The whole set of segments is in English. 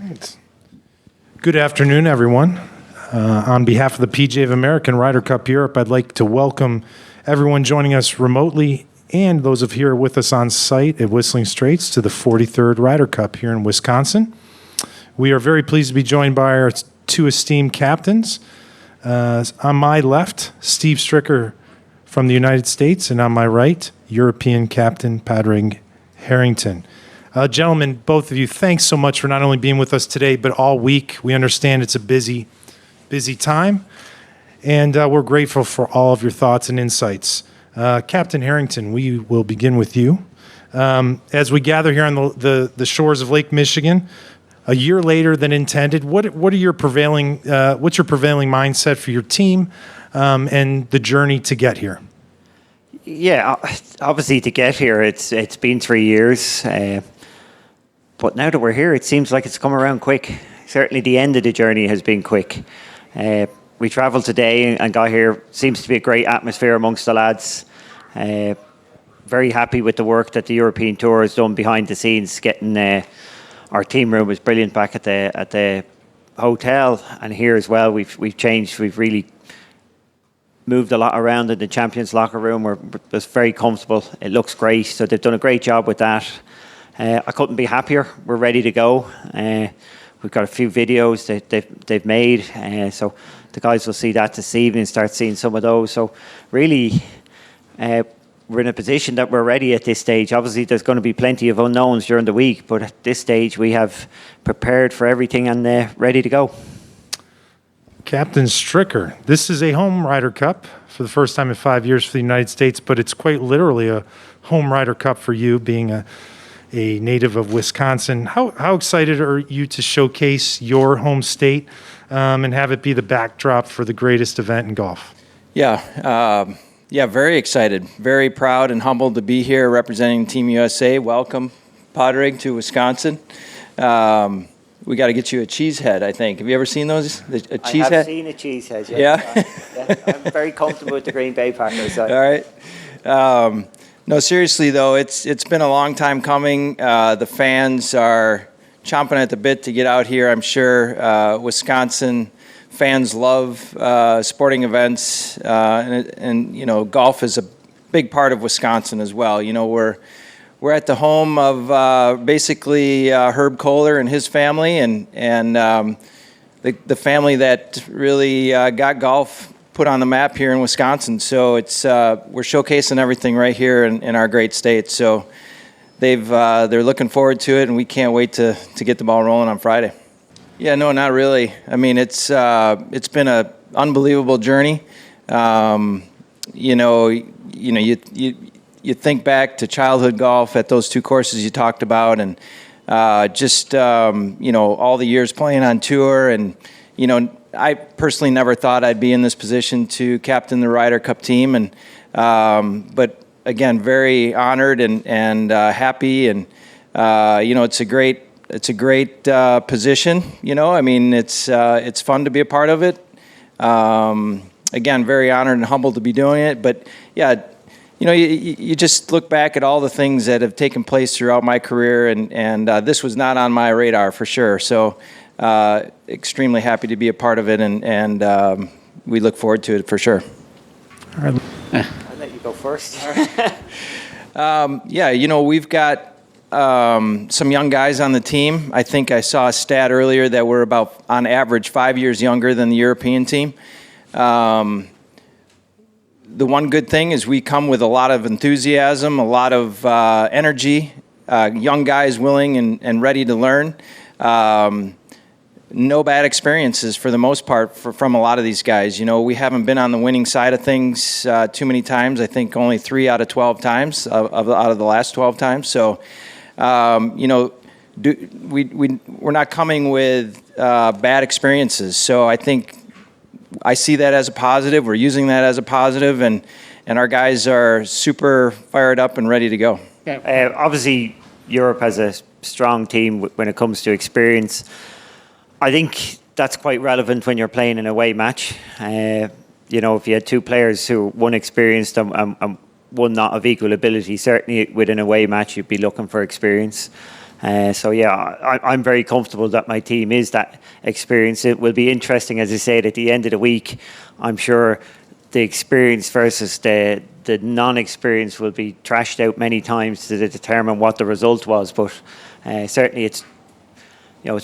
right. Good afternoon, everyone. On behalf of the PGA of America and Ryder Cup Europe, I'd like to welcome everyone joining us remotely and those of here with us on site at Whistling Straits to the 43rd Ryder Cup here in Wisconsin. We are very pleased to be joined by our two esteemed captains. On my left, Steve Stricker from the United States, and on my right, European captain Padraig Harrington. Gentlemen, both of you, thanks so much for not only being with us today, but all week. We understand it's a busy time, and we're grateful for all of your thoughts and insights. Captain Harrington, we will begin with you. As we gather here on the shores of Lake Michigan, a year later than intended, what's your prevailing mindset for your team and the journey to get here? Yeah, obviously to get here, it's been 3 years. But now that we're here, it seems like it's come around quick. Certainly the end of the journey has been quick. We travelled today and got here. Seems to be a great atmosphere amongst the lads. Very happy with the work that the European Tour has done behind the scenes. Getting our team room was brilliant back at the hotel, and here as well. We've changed. We've really moved a lot around in the Champions locker room. We're just very comfortable. It looks great. So they've done a great job with that. I couldn't be happier. We're ready to go. We've got a few videos that they've made. So the guys will see that this evening, start seeing some of those. So really, we're in a position that we're ready at this stage. Obviously, there's going to be plenty of unknowns during the week, but at this stage, we have prepared for everything and ready to go. Captain Stricker, this is a home Ryder Cup for the first time in 5 years for the United States, but it's quite literally a home Ryder Cup for you, being a native of Wisconsin. How excited are you to showcase your home state and have it be the backdrop for the greatest event in golf? Yeah, very excited. Very proud and humbled to be here representing Team USA. Welcome, Padraig, to Wisconsin. We got to get you a cheese head, I think. Have you ever seen those? A cheese head? I have seen a cheese head, yeah. I'm very comfortable with the Green Bay Packers. So. All right. No, seriously, though, it's been a long time coming. The fans are chomping at the bit to get out here, I'm sure. Wisconsin fans love sporting events, and you know, golf is a big part of Wisconsin as well. You know, we're at the home of basically Herb Kohler and his family, and the family that really got golf put on the map here in Wisconsin. So it's we're showcasing everything right here in our great state. So they're looking forward to it, and we can't wait to get the ball rolling on Friday. Yeah, no, not really. I mean, it's been an unbelievable journey. You think back to childhood golf at those two courses you talked about, and all the years playing on tour, and I personally never thought I'd be in this position to captain the Ryder Cup team, and but again, very honored and happy, and it's a great position. I mean, it's fun to be a part of it. Again, very honored and humbled to be doing it, but yeah. You just look back at all the things that have taken place throughout my career, and this was not on my radar for sure. So extremely happy to be a part of it, and we look forward to it for sure. All right. I'll let you go first. We've got some young guys on the team. I think I saw a stat earlier that we're about, on average, 5 years younger than the European team. The one good thing is we come with a lot of enthusiasm, a lot of energy, young guys willing and ready to learn. No bad experiences for the most part from a lot of these guys. We haven't been on the winning side of things too many times. I think only 3 out of 12 times out of the last 12 times. So, we're not coming with bad experiences. So I think I see that as a positive. We're using that as a positive, and our guys are super fired up and ready to go. Obviously, Europe has a strong team when it comes to experience. I think that's quite relevant when you're playing an away match. If you had two players who one experienced and one not of equal ability, certainly with an away match you'd be looking for experience. So yeah, I'm very comfortable that my team is that experienced. It will be interesting, as I said, at the end of the week. I'm sure the experience versus the non-experience will be trashed out many times to determine what the result was. But certainly, it's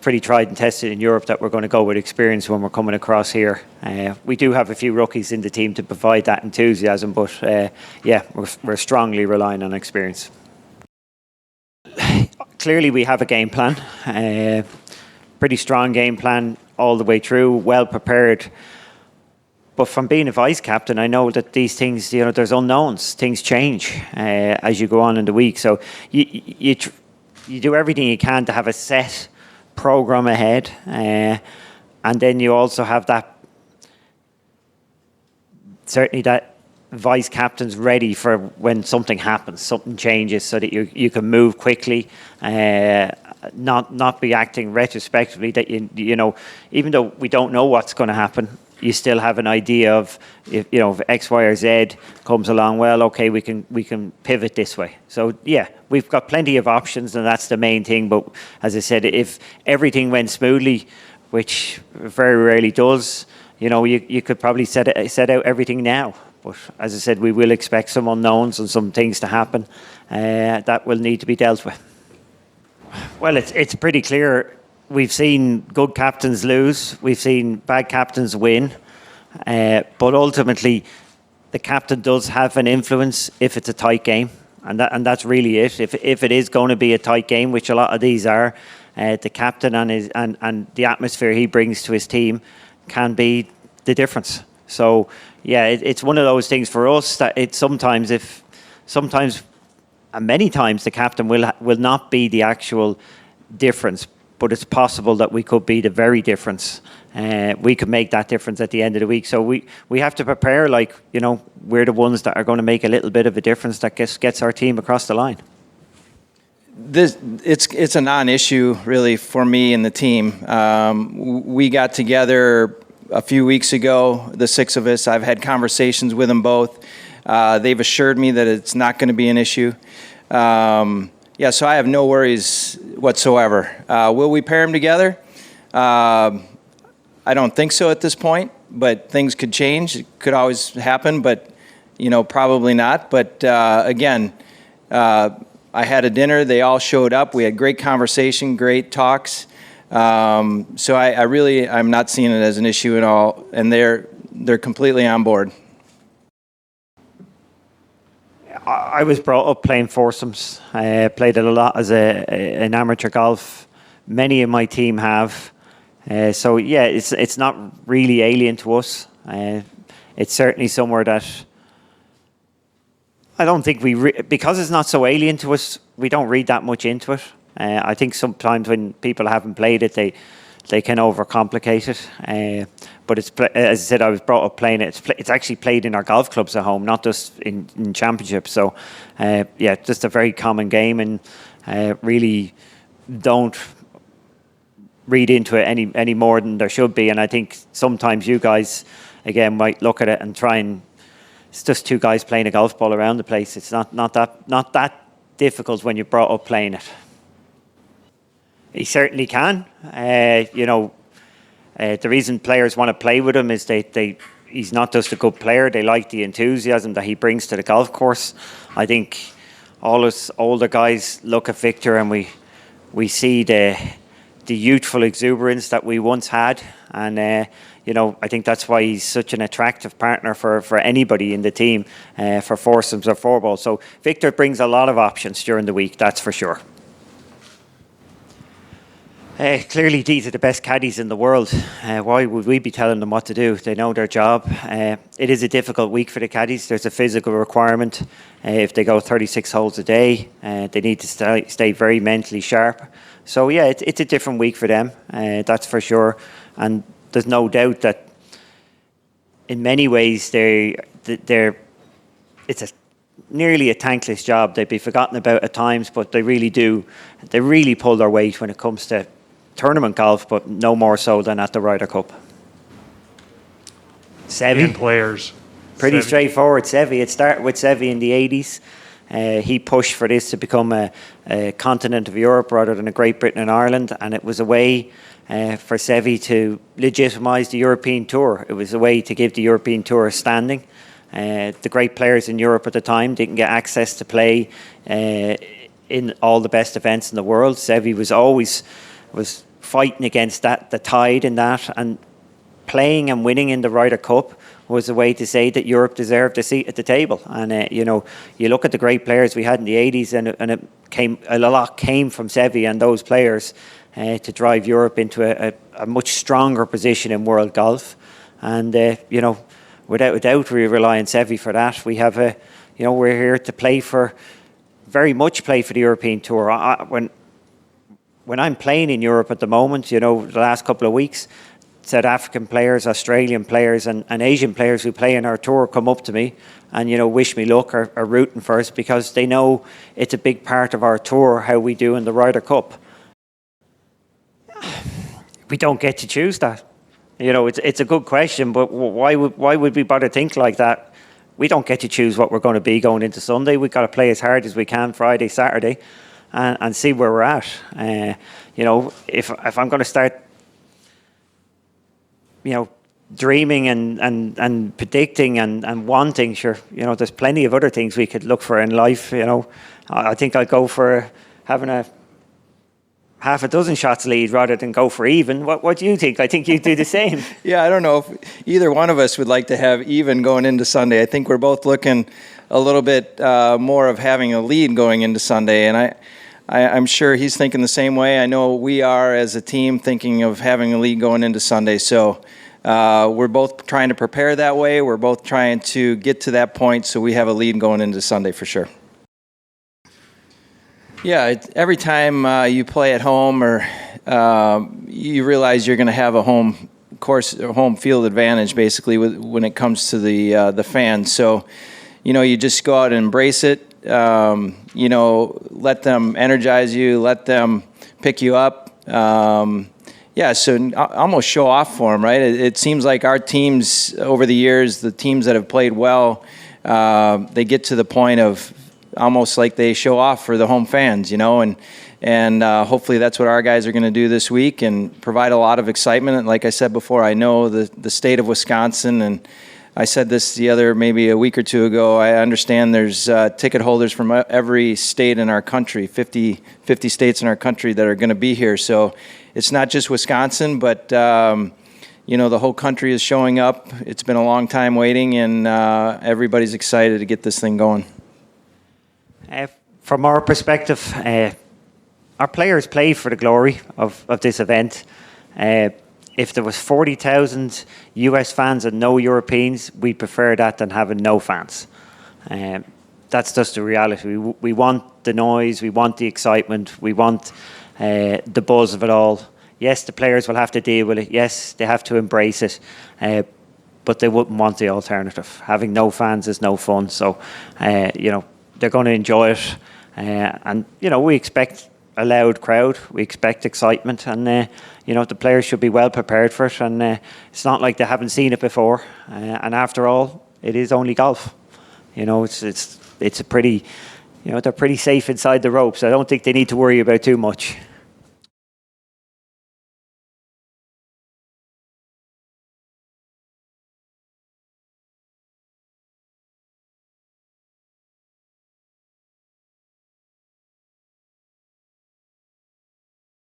pretty tried and tested in Europe that we're going to go with experience when we're coming across here. We do have a few rookies in the team to provide that enthusiasm, but we're strongly relying on experience. Clearly, we have a game plan, pretty strong game plan all the way through, well prepared. But from being a vice captain, I know that these things, there's unknowns. Things change as you go on in the week. So you do everything you can to have a set program ahead, and then you also have that vice captain's ready for when something happens, something changes, so that you can move quickly, not be acting retrospectively. That even though we don't know what's going to happen, you still have an idea of if X, Y, or Z comes along. Well, okay, we can pivot this way. So yeah, we've got plenty of options, and that's the main thing. But as I said, if everything went smoothly, which very rarely does, you could probably set out everything now. But as I said, we will expect some unknowns and some things to happen that will need to be dealt with. Well, it's pretty clear. We've seen good captains lose. We've seen bad captains win. But ultimately, the captain does have an influence if it's a tight game. And that's really it. If it is going to be a tight game, which a lot of these are, the captain and the atmosphere he brings to his team can be the difference. So, yeah, it's one of those things for us that and many times the captain will not be the actual difference, but it's possible that we could be the very difference. We could make that difference at the end of the week. So we have to prepare we're the ones that are going to make a little bit of a difference that gets our team across the line. It's a non-issue really for me and the team. We got together a few weeks ago, the six of us. I've had conversations with them both. They've assured me that it's not going to be an issue. So I have no worries whatsoever. Will we pair them together? I don't think so at this point, but things could change. It could always happen, but probably not. But again, I had a dinner. They all showed up. We had great conversation, great talks. So I'm not seeing it as an issue at all, and they're completely on board. I was brought up playing foursomes. I played it a lot as an amateur golf. Many of my team have. So yeah, it's not really alien to us. It's certainly somewhere that I don't think because it's not so alien to us, we don't read that much into it. I think sometimes when people haven't played it, they can overcomplicate it. But as I said, I was brought up playing it. It's actually played in our golf clubs at home, not just in championships. So, just a very common game, and really don't read into it any more than there should be. And I think sometimes you guys, again, might look at it and try and it's just two guys playing a golf ball around the place. It's not that difficult when you're brought up playing it. He certainly can. The reason players want to play with him is he's not just a good player. They like the enthusiasm that he brings to the golf course. I think all us older guys look at Victor and we see the youthful exuberance that we once had. And, I think that's why he's such an attractive partner for anybody in the team, for foursomes or fourballs. So Victor brings a lot of options during the week, that's for sure. Clearly, these are the best caddies in the world. Why would we be telling them what to do? They know their job. It is a difficult week for the caddies. There's a physical requirement. If they go 36 holes a day, they need to stay very mentally sharp. So, yeah, it's a different week for them. That's for sure. And there's no doubt that in many ways it's nearly a thankless job. They'd be forgotten about at times, but they really do. They really pull their weight when it comes to tournament golf, but no more so than at the Ryder Cup. Seve. And players. Pretty Seve. straightforward, Seve. It started with Seve in the 80s. He pushed for this to become a continent of Europe rather than a Great Britain and Ireland, and it was a way for Sevi to legitimise the European Tour. It was a way to give the European Tour a standing. The great players in Europe at the time didn't get access to play in all the best events in the world. Sevi was fighting against that, the tide in that, and playing and winning in the Ryder Cup was a way to say that Europe deserved a seat at the table. And you look at the great players we had in the 80s, and a lot came from Sevi and those players to drive Europe into a much stronger position in world golf. And without a doubt, we rely on Sevi for that. We have we're here to very much play for the European Tour. When I'm playing in Europe at the moment, the last couple of weeks, South African players, Australian players and Asian players who play in our tour come up to me and, wish me luck or rooting for us, because they know it's a big part of our tour, how we do in the Ryder Cup. We don't get to choose that. It's a good question, but why would we bother think like that? We don't get to choose what we're going to be going into Sunday. We've got to play as hard as we can Friday, Saturday, and see where we're at. If I'm going to start dreaming and predicting and wanting, sure, there's plenty of other things we could look for in life. I think I'd go for having a half a dozen shots lead rather than go for even. What do you think? I think you'd do the same. Yeah, I don't know if either one of us would like to have even going into Sunday. I think we're both looking a little bit more of having a lead going into Sunday, and I'm sure he's thinking the same way. I know we are as a team thinking of having a lead going into Sunday. So we're both trying to prepare that way. We're both trying to get to that point so we have a lead going into Sunday for sure. Yeah, every time you play at home or you realize you're going to have a home field advantage basically when it comes to the fans. So, you just go out and embrace it. Let them energize you, let them pick you up. So almost show off for them, right? It seems like our teams over the years, the teams that have played well, they get to the point of almost like they show off for the home fans, and hopefully that's what our guys are going to do this week and provide a lot of excitement. And like I said before, I know the state of Wisconsin, and I said this maybe a week or two ago, I understand there's ticket holders from every state in our country, 50 states in our country that are going to be here. So it's not just Wisconsin, but the whole country is showing up. It's been a long time waiting, and everybody's excited to get this thing going. From our perspective, our players play for the glory of this event. If there was 40,000 US fans and no Europeans, we'd prefer that than having no fans. That's just the reality. We want the noise, we want the excitement, we want the buzz of it all. Yes, the players will have to deal with it. Yes, they have to embrace it. But they wouldn't want the alternative. Having no fans is no fun. So, they're going to enjoy it. And we expect a loud crowd. We expect excitement. And, the players should be well prepared for it. And it's not like they haven't seen it before. And after all, it is only golf. It's a pretty, they're pretty safe inside the ropes. I don't think they need to worry about too much.